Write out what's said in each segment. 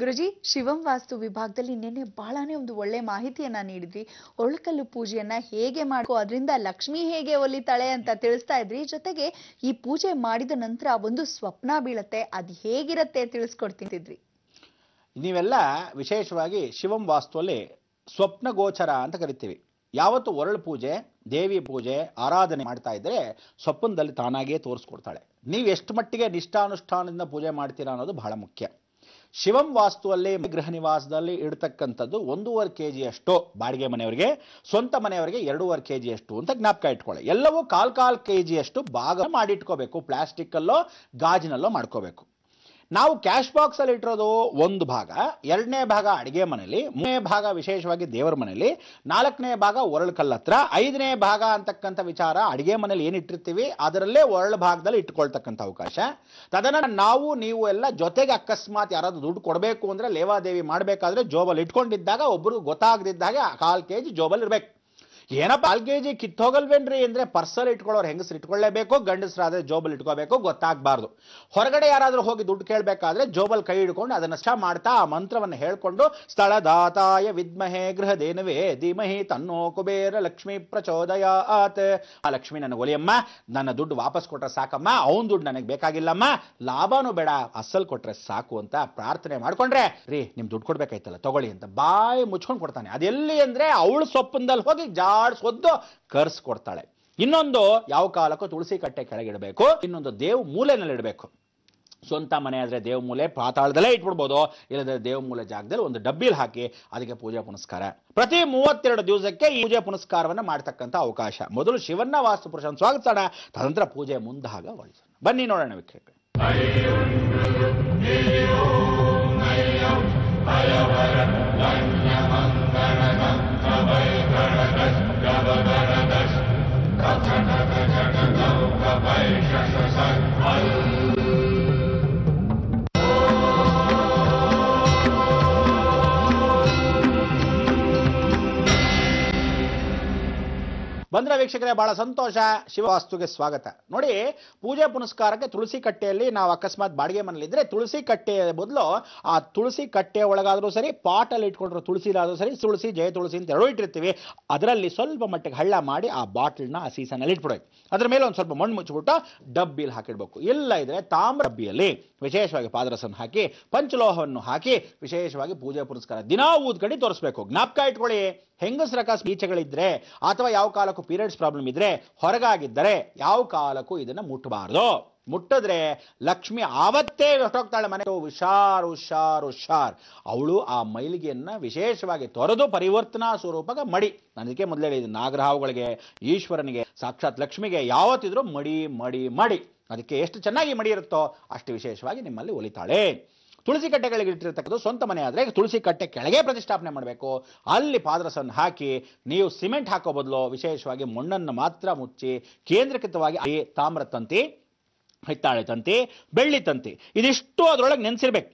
ಗುರುಜಿ, ಶಿವಂ ವಾಸ್ತು ವಿಭಾಗದಲ್ಲಿ ನಿನ್ನೆ ಬಹಳನೇ ಒಂದು ಒಳ್ಳೆ ಮಾಹಿತಿಯನ್ನ ನೀಡಿದ್ರಿ. ಒಳಕಲ್ಲು ಪೂಜೆಯನ್ನ ಹೇಗೆ ಮಾಡ್ಕೋ, ಅದರಿಂದ ಲಕ್ಷ್ಮಿ ಹೇಗೆ ಒಲಿತಾಳೆ ಅಂತ ತಿಳಿಸ್ತಾ ಇದ್ರಿ. ಜೊತೆಗೆ ಈ ಪೂಜೆ ಮಾಡಿದ ನಂತರ ಒಂದು ಸ್ವಪ್ನ ಬೀಳತ್ತೆ, ಅದ್ ಹೇಗಿರತ್ತೆ ತಿಳಿಸ್ಕೊಡ್ತಿದ್ರಿ. ನೀವೆಲ್ಲ ವಿಶೇಷವಾಗಿ ಶಿವಂ ವಾಸ್ತುವಲ್ಲಿ ಸ್ವಪ್ನ ಗೋಚರ ಅಂತ ಕರಿತೀವಿ. ಯಾವತ್ತು ಒರಳು ಪೂಜೆ, ದೇವಿ ಪೂಜೆ, ಆರಾಧನೆ ಮಾಡ್ತಾ ಇದ್ರೆ ಸ್ವಪ್ನದಲ್ಲಿ ತಾನಾಗಿಯೇ ತೋರಿಸ್ಕೊಡ್ತಾಳೆ. ನೀವು ಎಷ್ಟು ಮಟ್ಟಿಗೆ ನಿಷ್ಠಾನುಷ್ಠಾನದಿಂದ ಪೂಜೆ ಮಾಡ್ತೀರಾ ಅನ್ನೋದು ಬಹಳ ಮುಖ್ಯ. ಶಿವಂ ವಾಸ್ತುವಲ್ಲಿ ಗೃಹ ನಿವಾಸದಲ್ಲಿ ಇಡ್ತಕ್ಕಂಥದ್ದು 1.5 kg ಅಷ್ಟು ಬಾಡಿಗೆ ಮನೆಯವರಿಗೆ, ಸ್ವಂತ ಮನೆಯವರಿಗೆ 2.5 kg ಅಷ್ಟು ಅಂತ ಜ್ಞಾಪಕ ಇಟ್ಕೊಳ್ಳಿ. ಎಲ್ಲವೂ ಕಾಲ್ kg ಅಷ್ಟು ಭಾಗ ಮಾಡಿಟ್ಕೋಬೇಕು. ಪ್ಲಾಸ್ಟಿಕ್ ಅಲ್ಲೋ ಗಾಜಿನಲ್ಲೋ ಮಾಡ್ಕೋಬೇಕು. ನಾವು ಕ್ಯಾಶ್ ಬಾಕ್ಸ್ ಅಲ್ಲಿ ಇಟ್ಟಿರೋದು 1 ಭಾಗ, 2ನೇ ಭಾಗ ಅಡಿಗೆ ಮನೆಯಲ್ಲಿ, 3ನೇ ಭಾಗ ವಿಶೇಷವಾಗಿ ದೇವರ ಮನೆಯಲ್ಲಿ, 4ನೇ ಭಾಗ ಒರಳು ಕಲ್ಲತ್ರ, 5ನೇ ಭಾಗ ಅಂತಕ್ಕಂಥ ವಿಚಾರ ಅಡಿಗೆ ಮನೇಲಿ ಏನಿಟ್ಟಿರ್ತೀವಿ ಅದರಲ್ಲೇ ಒರಳು ಭಾಗದಲ್ಲಿ ಇಟ್ಕೊಳ್ತಕ್ಕಂಥ ಅವಕಾಶ. ತದನಂತರ ನೀವು ಎಲ್ಲ ಜೊತೆಗೆ ಅಕಸ್ಮಾತ್ ಯಾರಾದ್ರೂ ದುಡ್ಡು ಕೊಡಬೇಕು ಅಂದ್ರೆ ಲೇವಾದೇವಿ ಮಾಡಬೇಕಾದ್ರೆ ಜೋಬಲ್ಲಿ ಇಟ್ಕೊಂಡಿದ್ದಾಗ ಒಬ್ರಿಗೂ ಗೊತ್ತಾಗದಿದ್ದಾಗ 1/4 kg ಜೋಬಲ್ಲಿ ಇರ್ಬೇಕು. ಏನಪ್ಪ 1/4 kg ಕಿತ್ತೋಗಲ್ವೇನ್ರಿ ಅಂದ್ರೆ ಪರ್ಸಲ್ಲಿ ಇಟ್ಕೊಳ್ಳೋರು ಹೆಂಗಸರು ಇಟ್ಕೊಳ್ಳೇಬೇಕು, ಗಂಡಸರಾದ್ರೆ ಜೋಬಲ್ ಇಟ್ಕೋಬೇಕು, ಗೊತ್ತಾಗಬಾರ್ದು. ಹೊರಗಡೆ ಯಾರಾದ್ರೂ ಹೋಗಿ ದುಡ್ಡು ಕೇಳಬೇಕಾದ್ರೆ ಜೋಬಲ್ ಕೈ ಹಿಡ್ಕೊಂಡು ಅದನ್ನ ಮಾಡ್ತಾ ಆ ಮಂತ್ರವನ್ನು ಹೇಳ್ಕೊಂಡು ಸ್ಥಳದಾತಾಯ ವಿದ್ಮಹೇ ಗೃಹದೇನವೇ ಧೀಮಹಿ ತನ್ನೋ ಕುಬೇರ ಲಕ್ಷ್ಮೀ ಪ್ರಚೋದಯಾತ್. ಆ ಲಕ್ಷ್ಮಿ ನನಗೆ ಒಲಿಯಮ್ಮ, ನನ್ನ ದುಡ್ಡು ವಾಪಸ್ ಕೊಟ್ರೆ ಸಾಕಮ್ಮ, ಅವನ್ ದುಡ್ಡು ನನಗೆ ಬೇಕಾಗಿಲ್ಲಮ್ಮ, ಲಾಭನೂ ಬೇಡ, ಅಸಲ್ ಕೊಟ್ರೆ ಸಾಕು ಅಂತ ಪ್ರಾರ್ಥನೆ ಮಾಡ್ಕೊಂಡ್ರೆ, ರೀ ನಿಮ್ ದುಡ್ಡು ಕೊಡ್ಬೇಕಾಯ್ತಲ್ಲ ತಗೊಳ್ಳಿ ಅಂತ ಬಾಯಿ ಮುಚ್ಕೊಂಡು ಕೊಡ್ತಾನೆ. ಅದೆಲ್ಲಿ ಅಂದ್ರೆ ಅವಳು ಸ್ವಪ್ನದಲ್ಲಿ ಹೋಗಿ ಜಾಡ್ಸೊದ್ದು ಕರ್ಸ್ಕೊಡ್ತಾಳೆ. ಇನ್ನೊಂದು, ಯಾವ ಕಾಲಕ್ಕೂ ತುಳಸಿ ಕಟ್ಟೆ ಕೆಳಗಿಡಬೇಕು, ಇನ್ನೊಂದು ದೇವ್ ಮೂಲೆನಲ್ಲಿ ಇಡಬೇಕು. ಸ್ವಂತ ಮನೆ ಆದ್ರೆ ದೇವ್ ಮೂಲೆ ಪಾತಾಳದಲ್ಲೇ ಇಟ್ಬಿಡ್ಬೋದು, ಇಲ್ಲದ್ರೆ ದೇವ್ ಮೂಲೆ ಜಾಗದಲ್ಲಿ ಒಂದು ಡಬ್ಬಿಲ್ ಹಾಕಿ ಅದಕ್ಕೆ ಪೂಜೆ ಪುನಸ್ಕಾರ. ಪ್ರತಿ 32 ದಿವಸಕ್ಕೆ ಈ ಪೂಜೆ ಪುನಸ್ಕಾರವನ್ನ ಮಾಡ್ತಕ್ಕಂಥ ಅವಕಾಶ. ಮೊದಲು ಶಿವನ್ನ ವಾಸ್ತು ಪುರುಷನ ಸ್ವಾಗತಿಸೋಣ, ತದನಂತರ ಪೂಜೆ ಮುಂದಾಗ ಒಳಿಸೋಣ. ಬನ್ನಿ ನೋಡೋಣ ವೀಕ್ಷಕರೇ. ಬಂದ್ರ ವೀಕ್ಷಕರೇ, ಬಹಳ ಸಂತೋಷ. ಶಿವವಾಸ್ತುಗೆ ಸ್ವಾಗತ. ನೋಡಿ, ಪೂಜೆ ಪುನಸ್ಕಾರಕ್ಕೆ ತುಳಸಿ ಕಟ್ಟೆಯಲ್ಲಿ ನಾವು ಅಕಸ್ಮಾತ್ ಬಾಡಿಗೆ ಮನೇಲಿದ್ರೆ ತುಳಸಿ ಕಟ್ಟೆಯ ಬದಲು ಆ ತುಳಸಿ ಕಟ್ಟೆ ಒಳಗಾದ್ರೂ ಸರಿ, ಪಾಟಲ್ಲಿ ಇಟ್ಕೊಂಡ್ರು ತುಳಸಿಲಾದ್ರೂ ಸರಿ, ತುಳಸಿ ಜಯ ತುಳಸಿ ಅಂತ 2 ಇಟ್ಟಿರ್ತೀವಿ. ಅದರಲ್ಲಿ ಸ್ವಲ್ಪ ಮಟ್ಟಿಗೆ ಹಳ್ಳ ಮಾಡಿ ಆ ಬಾಟಲ್ನ ಆ ಸೀಸನಲ್ಲಿ ಇಟ್ಬಿಡೋದು. ಅದ್ರ ಮೇಲೆ ಒಂದು ಸ್ವಲ್ಪ ಮಣ್ಣು ಮುಚ್ಚಿಬಿಟ್ಟು ಡಬ್ಬಿಲಿ ಹಾಕಿಡ್ಬೇಕು. ಇಲ್ಲ ಇದ್ರೆ ತಾಮ್ರ ಡಬ್ಬಿಯಲ್ಲಿ ವಿಶೇಷವಾಗಿ ಪಾದರಸನ್ನು ಹಾಕಿ ಪಂಚಲೋಹವನ್ನು ಹಾಕಿ ವಿಶೇಷವಾಗಿ ಪೂಜೆ ಪುನಸ್ಕಾರ ದಿನಾ ಊದ್ಕಡಿ ತೋರಿಸ್ಬೇಕು. ಜ್ಞಾಪಕ ಇಟ್ಕೊಳ್ಳಿ, ಹೆಂಗಸರ ಈಚೆಗಳಿದ್ರೆ ಅಥವಾ ಯಾವ ಕಾಲಕ್ಕೂ ಪೀರಿಯಡ್ಸ್ ಪ್ರಾಬ್ಲಮ್ ಇದ್ರೆ, ಹೊರಗಾಗಿದ್ದರೆ ಯಾವ ಕಾಲಕ್ಕೂ ಇದನ್ನ ಮುಟ್ಟಬಾರದು. ಮುಟ್ಟಿದ್ರೆ ಲಕ್ಷ್ಮಿ ಆವತ್ತೇ ಹೊರಟೋಗ್ತಾಳೆ ಮನೆ. ಹುಷಾರ್ ಹುಷಾರ್ ಹುಷಾರ್. ಅವಳು ಆ ಮೈಲಿಗೆಯನ್ನ ವಿಶೇಷವಾಗಿ ತೊರೆದು ಪರಿವರ್ತನಾ ಸ್ವರೂಪಗ ಮಡಿ. ಅದಕ್ಕೆ ಮೊದಲೇ ಹೇಳಿದ ನಾಗರಹಾವುಗಳಿಗೆ, ಈಶ್ವರನಿಗೆ, ಸಾಕ್ಷಾತ್ ಲಕ್ಷ್ಮಿಗೆ ಯಾವತ್ತಿದ್ರು ಮಡಿ ಮಡಿ ಮಡಿ. ಅದಕ್ಕೆ ಎಷ್ಟು ಚೆನ್ನಾಗಿ ಮಡಿ ಇರುತ್ತೋ ಅಷ್ಟು ವಿಶೇಷವಾಗಿ ನಿಮ್ಮಲ್ಲಿ ಒಲಿತಾಳೆ. ತುಳಸಿ ಕಟ್ಟೆಗಳಿಗೆ ಇಟ್ಟಿರ್ತಕ್ಕಂಥ ಸ್ವಂತ ಮನೆ ಆದರೆ ತುಳಸಿ ಕಟ್ಟೆ ಕೆಳಗೆ ಪ್ರತಿಷ್ಠಾಪನೆ ಮಾಡಬೇಕು. ಅಲ್ಲಿ ಪಾದರಸನ್ನು ಹಾಕಿ ನೀವು ಸಿಮೆಂಟ್ ಹಾಕೋ ಬದಲು ವಿಶೇಷವಾಗಿ ಮಣ್ಣನ್ನು ಮಾತ್ರ ಮುಚ್ಚಿ ಕೇಂದ್ರೀಕೃತವಾಗಿ ತಾಮ್ರ ತಂತಿ, ಹಿತ್ತಾಳೆ ತಂತಿ, ಬೆಳ್ಳಿ ತಂತಿ ಇದಿಷ್ಟು ಅದರೊಳಗೆ ನೆನೆಸಿರ್ಬೇಕು.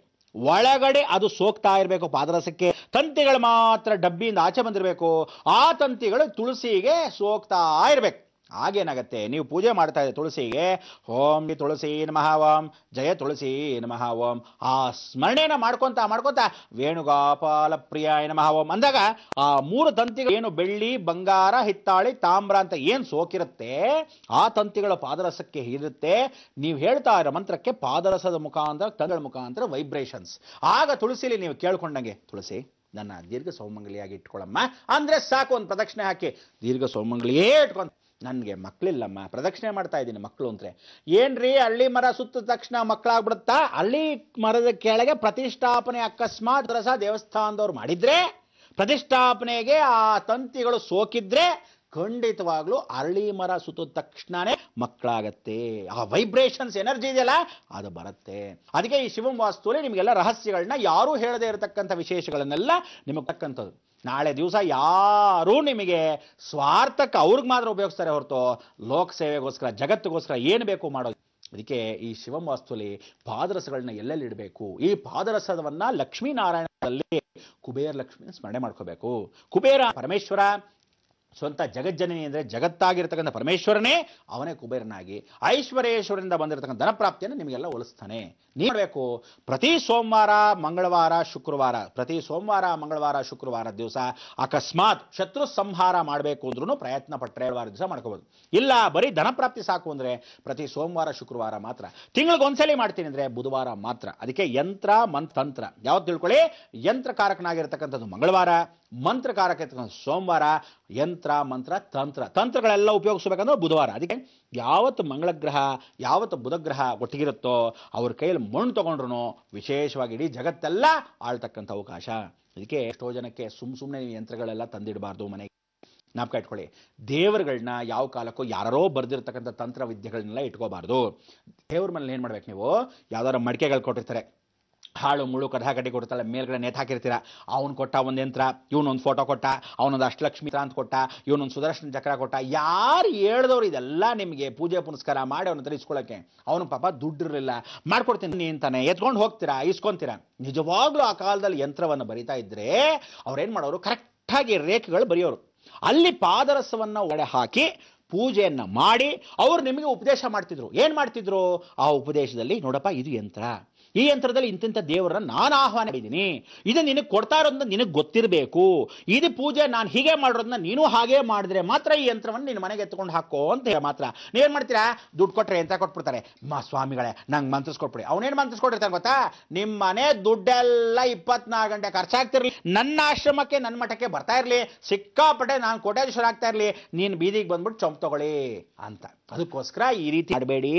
ಒಳಗಡೆ ಅದು ಸೋಕ್ತಾ ಇರಬೇಕು. ಪಾದರಸಕ್ಕೆ ತಂತಿಗಳು ಮಾತ್ರ ಡಬ್ಬಿಯಿಂದ ಆಚೆ ಬಂದಿರಬೇಕು. ಆ ತಂತಿಗಳು ತುಳಸಿಗೆ ಸೋಕ್ತಾ ಇರಬೇಕು. ಆಗೇನಾಗತ್ತೆ, ನೀವು ಪೂಜೆ ಮಾಡ್ತಾ ಇದ್ದ ತುಳಸಿಗೆ ಓಂ ತುಳಸಿ ನಮಃ ಓಂ, ಜಯ ತುಳಸಿ ನಮಃ ಓಂ, ಆ ಸ್ಮರಣೆನ ಮಾಡ್ಕೊಂತ ವೇಣುಗೋಪಾಲ ಪ್ರಿಯಾಯ ನಮಃ ಓಂ ಅಂದಾಗ ಆ 3 ತಂತಿಗಳು ಏನು ಬೆಳ್ಳಿ, ಬಂಗಾರ, ಹಿತ್ತಾಳಿ, ತಾಮ್ರ ಅಂತ ಏನು ಸೋಕಿರುತ್ತೆ ಆ ತಂತಿಗಳ ಪಾದರಸಕ್ಕೆ ಇರುತ್ತೆ. ನೀವು ಹೇಳ್ತಾ ಇರೋ ಮಂತ್ರಕ್ಕೆ ಪಾದರಸದ ಮುಖಾಂತರ, ತಂಗಳ ಮುಖಾಂತರ ವೈಬ್ರೇಷನ್ಸ್. ಆಗ ತುಳಸಿಲಿ ನೀವು ಕೇಳ್ಕೊಂಡಂಗೆ, ತುಳಸಿ ನನ್ನ ದೀರ್ಘ ಸೌಮಂಗಲಿಯಾಗಿ ಇಟ್ಕೊಳ್ಳಮ್ಮ ಅಂದ್ರೆ ಸಾಕು. ಒಂದು ಪ್ರದಕ್ಷಿಣೆ ಹಾಕಿ ದೀರ್ಘ ಸೌಮಂಗಲಿಯೇ ಇಟ್ಕೊಂತ, ನನಗೆ ಮಕ್ಕಳಿಲ್ಲಮ್ಮ, ಪ್ರದಕ್ಷಿಣೆ ಮಾಡ್ತಾ ಇದ್ದೀನಿ ಮಕ್ಕಳು ಅಂದ್ರೆ. ಏನ್ರಿ ಹಳ್ಳಿ ಮರ ಸುತ್ತ ತಕ್ಷಣ ಮಕ್ಕಳಾಗ್ಬಿಡುತ್ತಾ? ಹಳ್ಳಿ ಮರದ ಕೆಳಗೆ ಪ್ರತಿಷ್ಠಾಪನೆ ಅಕಸ್ಮಾತ್ ದೇವಸ್ಥಾನದವ್ರು ಮಾಡಿದ್ರೆ, ಪ್ರತಿಷ್ಠಾಪನೆಗೆ ಆ ತಂತಿಗಳು ಸೋಕಿದ್ರೆ ಖಂಡಿತವಾಗ್ಲೂ ಅರಳಿ ಮರ ಸುತ್ತ ತಕ್ಷಣನೇ ಮಕ್ಕಳಾಗತ್ತೆ. ಆ ವೈಬ್ರೇಷನ್ಸ್ ಎನರ್ಜಿ ಇದೆಯಲ್ಲ ಅದು ಬರುತ್ತೆ. ಅದಕ್ಕೆ ಈ ಶಿವಂ ವಾಸ್ತುವಲ್ಲಿ ನಿಮಗೆಲ್ಲ ರಹಸ್ಯಗಳನ್ನ, ಯಾರೂ ಹೇಳದೇ ಇರತಕ್ಕಂಥ ವಿಶೇಷಗಳನ್ನೆಲ್ಲ ನಿಮಗೆ ತಕ್ಕಂಥದ್ದು. ನಾಳೆ ದಿವಸ ಯಾರೂ ನಿಮಗೆ ಸ್ವಾರ್ಥಕ್ಕೆ ಅವ್ರಿಗೆ ಮಾತ್ರ ಉಪಯೋಗಿಸ್ತಾರೆ ಹೊರತು ಲೋಕ ಸೇವೆಗೋಸ್ಕರ, ಜಗತ್ತಿಗೋಸ್ಕರ ಏನು ಬೇಕು ಮಾಡೋದು. ಅದಕ್ಕೆ ಈ ಶಿವಂ ವಾಸ್ತುವಲ್ಲಿ ಪಾದರಸಗಳನ್ನ ಎಲ್ಲೆಲ್ಲಿ ಇಡಬೇಕು, ಈ ಪಾದರಸವನ್ನ ಲಕ್ಷ್ಮೀನಾರಾಯಣದಲ್ಲಿ ಕುಬೇರ ಲಕ್ಷ್ಮಿನ ಸ್ಮರಣೆ ಮಾಡ್ಕೋಬೇಕು. ಕುಬೇರ ಪರಮೇಶ್ವರ, ಸ್ವಂತ ಜಗಜ್ಜನನಿ ಅಂದರೆ ಜಗತ್ತಾಗಿರ್ತಕ್ಕಂಥ ಪರಮೇಶ್ವರನೇ ಅವನೇ ಕುಬೇರನಾಗಿ ಐಶ್ವರ್ಯೇಶ್ವರದಿಂದ ಬಂದಿರತಕ್ಕಂಥ ಧನಪ್ರಾಪ್ತಿಯನ್ನು ನಿಮಗೆಲ್ಲ ಒಲಿಸ್ತಾನೆ. ನೀವು ಮಾಡಬೇಕು, ಪ್ರತಿ ಸೋಮವಾರ ಮಂಗಳವಾರ ಶುಕ್ರವಾರ ದಿವಸ ಅಕಸ್ಮಾತ್ ಶತ್ರು ಸಂಹಾರ ಮಾಡಬೇಕು ಅಂದ್ರೂ ಪ್ರಯತ್ನ ಪಟ್ಟರೆ ದಿವಸ ಮಾಡ್ಕೋಬೋದು. ಇಲ್ಲ ಬರೀ ಧನಪ್ರಾಪ್ತಿ ಸಾಕು ಅಂದರೆ ಪ್ರತಿ ಸೋಮವಾರ ಶುಕ್ರವಾರ ಮಾತ್ರ. ತಿಂಗಳಿಗೆ ಒಂದ್ಸಲಿ ಮಾಡ್ತೀನಿ ಅಂದರೆ ಬುಧವಾರ ಮಾತ್ರ. ಅದಕ್ಕೆ ಯಂತ್ರ ತಂತ್ರ ಯಾವತ್ತು ತಿಳ್ಕೊಳ್ಳಿ, ಯಂತ್ರಕಾರಕನಾಗಿರ್ತಕ್ಕಂಥದ್ದು ಮಂಗಳವಾರ, ಮಂತ್ರಕಾರಕ ಇರ್ತಕ್ಕಂಥ ಸೋಮವಾರ, ಯಂತ್ರ ಮಂತ್ರ ತಂತ್ರಗಳೆಲ್ಲ ಉಪಯೋಗಿಸಬೇಕಂದ್ರೆ ಬುಧವಾರ. ಅದಕ್ಕೆ ಯಾವತ್ತು ಮಂಗಳಗ್ರಹ ಯಾವತ್ತು ಬುಧಗ್ರಹ ಒಟ್ಟಿಗಿರುತ್ತೋ ಅವ್ರ ಕೈಯಲ್ಲಿ ಮಣ್ಣು ತಗೊಂಡ್ರು ವಿಶೇಷವಾಗಿ ಇಡೀ ಜಗತ್ತೆಲ್ಲ ಆಳ್ತಕ್ಕಂಥ ಅವಕಾಶ. ಅದಕ್ಕೆ ಎಷ್ಟೋ ಜನಕ್ಕೆ ಸುಮ್ಮನೆ ನೀವು ಯಂತ್ರಗಳೆಲ್ಲ ತಂದಿಡಬಾರ್ದು ಮನೆಗೆ. ಜ್ಞಾಪಕ ಇಟ್ಕೊಳ್ಳಿ, ದೇವರುಗಳನ್ನ ಯಾವ ಕಾಲಕ್ಕೂ ಯಾರೋ ಬರ್ದಿರ್ತಕ್ಕಂಥ ತಂತ್ರ ವಿದ್ಯೆಗಳನ್ನೆಲ್ಲ ಇಟ್ಕೋಬಾರ್ದು. ದೇವ್ರ ಮೇಲೆ ಏನು ಮಾಡ್ಬೇಕು, ನೀವು ಯಾವ್ದಾರ ಮಡಿಕೆಗಳು ಕೊಟ್ಟಿರ್ತಾರೆ, ಹಾಳು ಮುಳು ಕಡ್ಡಿ ಕೊಡ್ತಾಳೆ, ಮೇಲ್ಗಡೆ ನೇತು ಹಾಕಿರ್ತೀರ. ಅವನು ಕೊಟ್ಟ ಒಂದು ಯಂತ್ರ, ಇವನೊಂದು ಫೋಟೋ ಕೊಟ್ಟ, ಅವನೊಂದು ಅಷ್ಟಲಕ್ಷ್ಮಿ ಅಂತ ಕೊಟ್ಟ, ಇವನೊಂದು ಸುದರ್ಶನ ಚಕ್ರ ಕೊಟ್ಟ. ಯಾರು ಹೇಳ್ದವ್ರು ಇದೆಲ್ಲ ನಿಮಗೆ ಪೂಜೆ ಪುನಸ್ಕಾರ ಮಾಡಿ ಅವನ ಹತ್ರ ಇಸ್ಕೊಳ್ಳೋಕೆ? ಅವನು ಪಾಪ ದುಡ್ಡಿರಲಿಲ್ಲ, ಮಾಡ್ಕೊಡ್ತೀನಿ ಅಂತಾನೆ ಎತ್ಕೊಂಡು ಹೋಗ್ತೀರಾ, ಇಸ್ಕೊಂತೀರಾ. ನಿಜವಾಗ್ಲೂ ಆ ಕಾಲದಲ್ಲಿ ಯಂತ್ರವನ್ನು ಬರಿತಾ ಇದ್ರೆ ಅವ್ರೇನು ಮಾಡೋರು, ಕರೆಕ್ಟಾಗಿ ರೇಖೆಗಳು ಬರೆಯೋರು. ಅಲ್ಲಿ ಪಾದರಸವನ್ನು ಒಡೆ ಹಾಕಿ ಪೂಜೆಯನ್ನ ಮಾಡಿ ಅವರು ನಿಮಗೆ ಉಪದೇಶ ಮಾಡ್ತಿದ್ರು. ಏನ್ ಮಾಡ್ತಿದ್ರು? ಆ ಉಪದೇಶದಲ್ಲಿ ನೋಡಪ್ಪ, ಇದು ಯಂತ್ರ, ಈ ಯಂತ್ರದಲ್ಲಿ ಇಂತಿಂಥ ದೇವರನ್ನ ನಾನು ಆಹ್ವಾನ ಮಾಡಿದ್ದೀನಿ, ಇದು ನಿನಗೆ ಕೊಡ್ತಾ ಇರೋದನ್ನ ನಿನಗೆ ಗೊತ್ತಿರಬೇಕು. ಇದು ಪೂಜೆ ನಾನು ಹೀಗೆ ಮಾಡಿರೋದನ್ನ ನೀನು ಹಾಗೆ ಮಾಡಿದ್ರೆ ಮಾತ್ರ ಈ ಯಂತ್ರವನ್ನು ನಿನ್ನ ಮನೆಗೆ ಎತ್ಕೊಂಡು ಹಾಕೋ ಅಂತ ಮಾತ್ರ. ನೀವೇನ್ ಮಾಡ್ತೀರಾ? ದುಡ್ಡು ಕೊಟ್ರೆ ಯಂತ್ರ ಕೊಟ್ಬಿಡ್ತಾರೆ. ಸ್ವಾಮಿಗಳೇ ನಂಗೆ ಮಂತ್ರಿಸ್ಕೊಟ್ಬಿಡಿ. ಅವನೇನು ಮಂತ್ರಿಸ್ಕೊಟ್ಟಿರ್ತಾನೆ ಗೊತ್ತಾ? ನಿಮ್ಮ ಮನೆ ದುಡ್ಡೆಲ್ಲ 24 ಗಂಟೆ ಖರ್ಚಾಗ್ತಿರ್ಲಿ, ನನ್ನ ಆಶ್ರಮಕ್ಕೆ ನನ್ನ ಮಠಕ್ಕೆ ಬರ್ತಾ ಇರಲಿ, ಸಿಕ್ಕಾಪಟ್ಟೆ ನಾನು ಕೋಟ್ಯಾಧೀಶ್ವರ ಆಗ್ತಾ ಇರಲಿ, ನೀನು ಬೀದಿಗೆ ಬಂದ್ಬಿಟ್ಟು ಚೊಂಪ್ ತಗೊಳ್ಳಿ ಅಂತ. ಅದಕ್ಕೋಸ್ಕರ ಈ ರೀತಿ ಮಾಡಬೇಡಿ.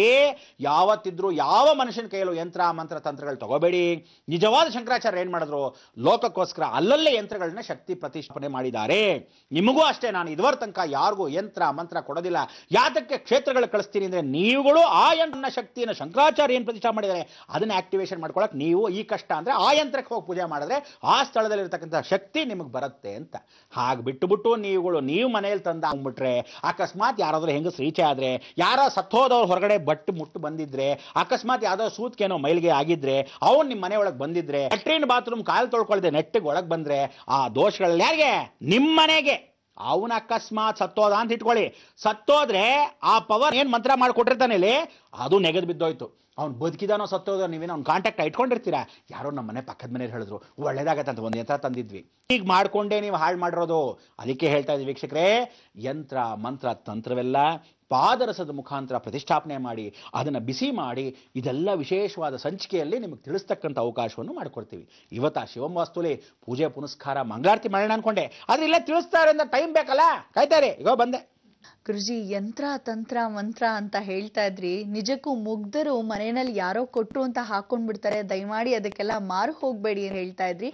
ಯಾವತ್ತಿದ್ರು ಯಾವ ಮನುಷ್ಯನ ಕೈಯಲ್ಲೂ ಯಂತ್ರ ಮಂತ್ರ ತಂತ್ರಗಳು ತಗೋಬೇಡಿ. ನಿಜವಾದ ಶಂಕರಾಚಾರ್ಯ ಏನ್ ಮಾಡಿದ್ರು? ಲೋಕಕ್ಕೋಸ್ಕರ ಅಲ್ಲಲ್ಲೇ ಯಂತ್ರಗಳನ್ನ ಶಕ್ತಿ ಪ್ರತಿಷ್ಠಾಪನೆ ಮಾಡಿದ್ದಾರೆ. ನಿಮಗೂ ಅಷ್ಟೇ, ನಾನು ಇದುವರ ತನಕ ಯಾರಿಗೂ ಯಂತ್ರ ಮಂತ್ರ ಕೊಡೋದಿಲ್ಲ. ಯಾತಕ್ಕೆ ಕ್ಷೇತ್ರಗಳು ಕಳಿಸ್ತೀನಿ ಅಂದ್ರೆ, ನೀವುಗಳು ಆ ಯಂತ್ರ ಶಕ್ತಿಯನ್ನು ಶಂಕರಾಚಾರ್ಯ ಏನು ಪ್ರತಿಷ್ಠಾ ಮಾಡಿದ್ದಾರೆ ಅದನ್ನ ಆಕ್ಟಿವೇಶನ್ ಮಾಡ್ಕೊಳಕ್ ನೀವು ಈ ಕಷ್ಟ ಅಂದ್ರೆ ಆ ಯಂತ್ರಕ್ಕೆ ಹೋಗಿ ಪೂಜೆ ಮಾಡಿದ್ರೆ ಆ ಸ್ಥಳದಲ್ಲಿ ಇರತಕ್ಕಂಥ ಶಕ್ತಿ ನಿಮಗೆ ಬರುತ್ತೆ ಅಂತ. ಹಾಗೆ ಬಿಟ್ಟು ನೀವುಗಳು ನೀವು ಮನೆಯಲ್ಲಿ ತಂದ ಆಗ್ಬಿಟ್ರೆ, ಅಕಸ್ಮಾತ್ ಯಾರಾದ್ರೂ ಹೆಂಗಸ್ ರೀಚೆ ಆದ್ರೆ, ಯಾರ ಸತ್ತೋದವ್ರು ಹೊರಗಡೆ ಮುಟ್ಟು ಬಂದಿದ್ರೆ, ಅಕಸ್ಮಾತ್ ಯಾವ್ದೋ ಸೂತ್ಕೇನೋ ಮೈಲಿಗೆ ಆಗಿದ್ರೆ, ಅವ್ನು ನಿಮ್ಮ ಮನೆ ಒಳಗೆ ಬಂದಿದ್ರೆ, ಲ್ಯಾಟ್ರಿನ್ ಬಾತ್ರೂಮ್ ಕಾಲು ತೊಳ್ಕೊಳ್ದೆ ನೆಟ್ಟಿಗೆ ಒಳಗೆ ಬಂದ್ರೆ, ಆ ದೋಷಗಳಲ್ಲಿ ಯಾರಿಗೆ? ನಿಮ್ಮ ಮನೆಗೆ. ಅವನ ಅಕಸ್ಮಾತ್ ಸತ್ತೋದ ಅಂತ ಇಟ್ಕೊಳ್ಳಿ, ಸತ್ತೋದ್ರೆ ಆ ಪವರ್ ಏನ್ ಮಂತ್ರ ಮಾಡಿಕೊಟ್ಟಿರ್ತಾನೆ ಇಲ್ಲಿ, ಅದು ನೆಗೆದು ಬಿದ್ದೋಯ್ತು. ಅವ್ನು ಬದುಕಿದಾನೋ ಸತ್ತೋದೋ ನೀವೇನೋ ಅವ್ನು ಕಾಂಟ್ಯಾಕ್ಟ್ ಇಟ್ಕೊಂಡಿರ್ತೀರಾ. ಯಾರೋ ನಮ್ಮ ಮನೆ ಪಕ್ಕದ ಮನೆಯವ್ರು ಹೇಳಿದ್ರು ಒಳ್ಳೇದಾಗತ್ತಂತ ಒಂದು ಯಂತ್ರ ತಂದಿದ್ವಿ, ಈಗ ಮಾಡ್ಕೊಂಡೇ ನೀವು ಹಾಳು ಮಾಡಿರೋದು. ಅದಕ್ಕೆ ಹೇಳ್ತಾ ಇದ್ದೀವಿ ವೀಕ್ಷಕರೇ, ಯಂತ್ರ ಮಂತ್ರ ತಂತ್ರವೆಲ್ಲ ಪಾದರಸದ ಮುಖಾಂತರ ಪ್ರತಿಷ್ಠಾಪನೆ ಮಾಡಿ ಅದನ್ನು ಬಿಸಿ ಮಾಡಿ ಇದೆಲ್ಲ ವಿಶೇಷವಾದ ಸಂಚಿಕೆಯಲ್ಲಿ ನಿಮಗೆ ತಿಳಿಸ್ತಕ್ಕಂಥ ಅವಕಾಶವನ್ನು ಮಾಡಿಕೊಡ್ತೀವಿ. ಇವತ್ತು ಶಿವಮವಾಸ್ತುಲಿ ಪೂಜೆ ಪುನಸ್ಕಾರ ಮಂಗಳಾರತಿ ಮಾಡೋಣ ಅನ್ಕೊಂಡೆ, ಆದ್ರೆ ಇಲ್ಲ ತಿಳಿಸ್ತಾರೆ ಅಂತ ಟೈಮ್ ಬೇಕಲ್ಲ, ಕಾಯ್ತಾರೆ. ಈಗ ಬಂದೆ. ಗುರುಜಿ, ಯಂತ್ರ ತಂತ್ರ ಮಂತ್ರ ಅಂತ ಹೇಳ್ತಾ ಇದ್ರಿ, ನಿಜಕ್ಕೂ ಮುಗ್ಧರು ಮನೆಯಲ್ಲಿ ಯಾರೋ ಕೊಟ್ರು ಅಂತ ಹಾಕೊಂಡ್ಬಿಡ್ತಾರೆ. ದಯಮಾಡಿ ಅದಕ್ಕೆಲ್ಲ ಮಾರು ಹೋಗ್ಬೇಡಿ ಅಂತ ಹೇಳ್ತಾ ಇದ್ರಿ.